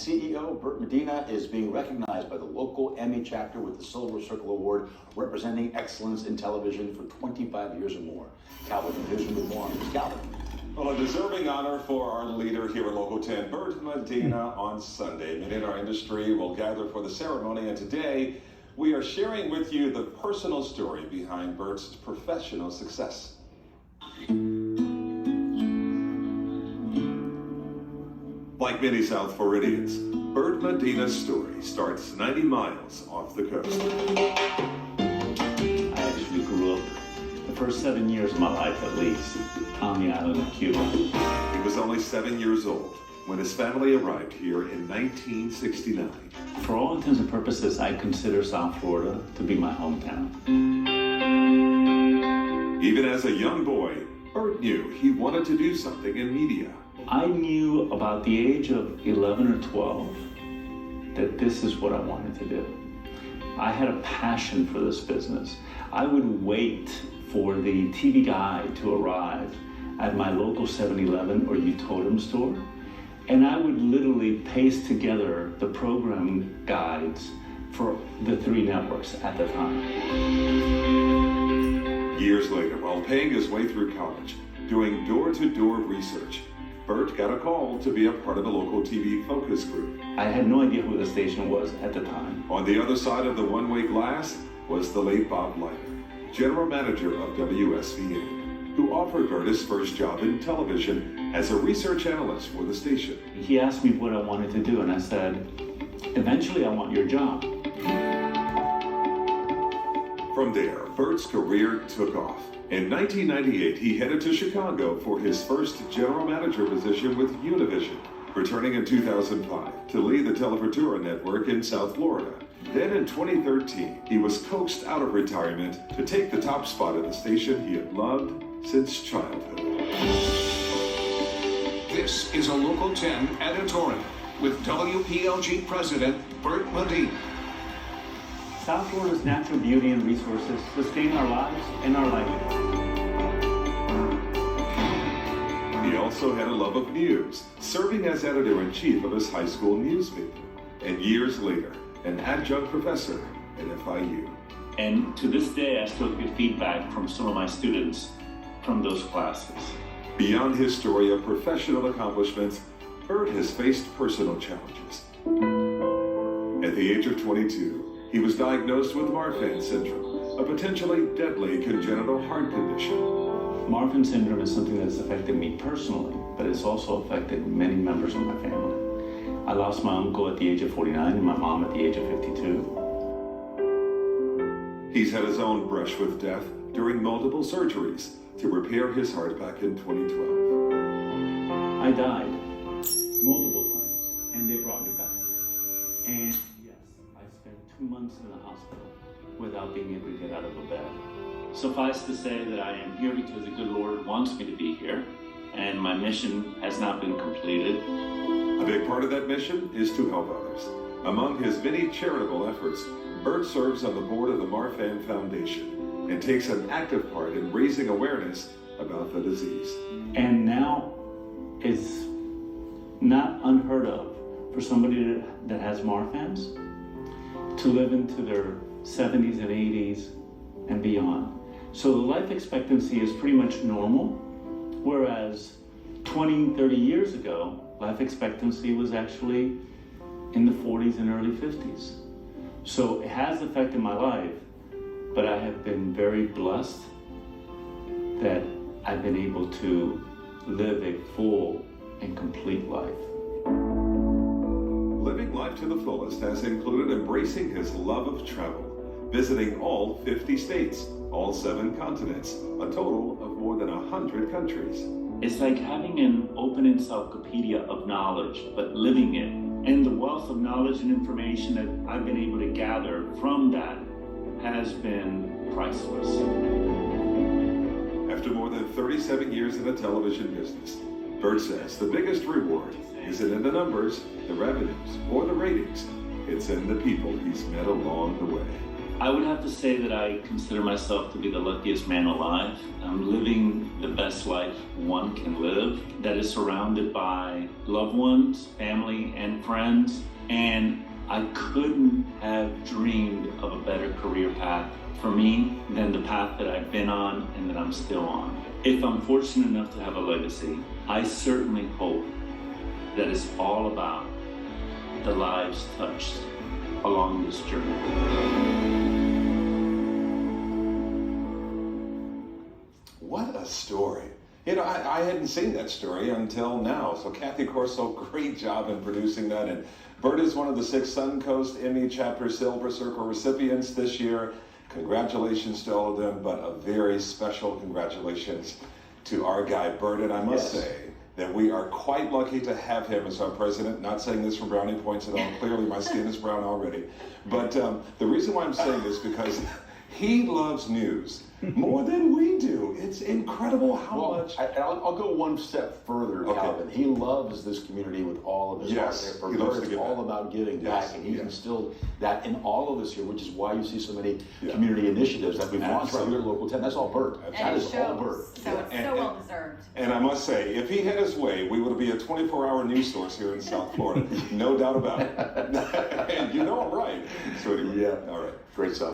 CEO Bert Medina is being recognized by the local Emmy chapter with the Silver Circle Award, representing excellence in television for 25 years or more. Calvin Newsom with more on this. Calvin. Well, a deserving honor for our leader here at Local 10, Bert Medina, on Sunday. Many in our industry will gather for the ceremony, and today we are sharing with you the personal story behind Bert's professional success. Like many South Floridians, Bert Medina's story starts 90 miles off the coast. I actually grew up the first 7 years of my life, at least, on the island of Cuba. He was only 7 years old when his family arrived here in 1969. For all intents and purposes, I consider South Florida to be my hometown. Even as a young boy, Bert knew he wanted to do something in media. I knew about the age of 11 or 12 that this is what I wanted to do. I had a passion for this business. I would wait for the TV guide to arrive at my local 7-Eleven or Utotem store, and I would literally paste together the program guides for the 3 networks at the time. Years later, while paying his way through college, doing door-to-door research, Bert got a call to be a part of a local TV focus group. I had no idea who the station was at the time. On the other side of the one-way glass was the late Bob Leiter, general manager of WSVN, who offered Bert his first job in television as a research analyst for the station. He asked me what I wanted to do, and I said, eventually I want your job. From there, Bert's career took off. In 1998, he headed to Chicago for his first general manager position with Univision, returning in 2005 to lead the Telefutura network in South Florida. Then in 2013, he was coaxed out of retirement to take the top spot at the station he had loved since childhood. This is a Local 10 editorial with WPLG President Bert Medina. South Florida's natural beauty and resources sustain our lives and our livelihood. He also had a love of news, serving as editor-in-chief of his high school newspaper, and years later, an adjunct professor at FIU. And to this day, I still get feedback from some of my students from those classes. Beyond his story of professional accomplishments, Bert has faced personal challenges. At the age of 22, he was diagnosed with Marfan syndrome, a potentially deadly congenital heart condition. Marfan syndrome is something that has affected me personally, but it's also affected many members of my family. I lost my uncle at the age of 49 and my mom at the age of 52. He's had his own brush with death during multiple surgeries to repair his heart back in 2012. I died multiple times, and they brought me back. And yes, I spent 2 months in the hospital without being able to get out of a bed. Suffice to say that I am here because the good Lord wants me to be here, and my mission has not been completed. A big part of that mission is to help others. Among his many charitable efforts, Bert serves on the board of the Marfan Foundation and takes an active part in raising awareness about the disease. And now it's not unheard of for somebody that has Marfan's to live into their 70s and 80s and beyond. So the life expectancy is pretty much normal, whereas 20, 30 years ago, life expectancy was actually in the 40s and early 50s. So it has affected my life, but I have been very blessed that I've been able to live a full and complete life. Living life to the fullest has included embracing his love of travel, visiting all 50 states, all 7 continents, a total of more than 100 countries. It's like having an open encyclopedia of knowledge, but living it. And the wealth of knowledge and information that I've been able to gather from that has been priceless. After more than 37 years in the television business, Bert says the biggest reward isn't in the numbers, the revenues, or the ratings. It's in the people he's met along the way. I would have to say that I consider myself to be the luckiest man alive. I'm living the best life one can live, that is surrounded by loved ones, family, and friends. And I couldn't have dreamed of a better career path for me than the path that I've been on and that I'm still on. If I'm fortunate enough to have a legacy, I certainly hope that it's all about the lives touched along this journey. What a story. You know, I hadn't seen that story until now. So Kathy Corso, great job in producing that. And Bert is one of the 6 Suncoast Emmy Chapter Silver Circle recipients this year. Congratulations to all of them, but a very special congratulations to our guy Bert. And I must say that we are quite lucky to have him as our president. Not saying this from brownie points at all. Clearly my skin is brown already. But the reason why I'm saying this is because he loves news more than we do. It's incredible how much. I'll go one step further, Calvin. He loves this community with all of his heart. For Bert, it's all about giving back, and he's instilled that in all of us here, which is why you see so many community initiatives that we've launched right here at Local 10. That's all Bert. That is all Bert. So it's so well deserved. And I must say, if he had his way, we would be a 24-hour news source here in South Florida. No doubt about it. And you know I'm right. So anyway, all right. Great stuff.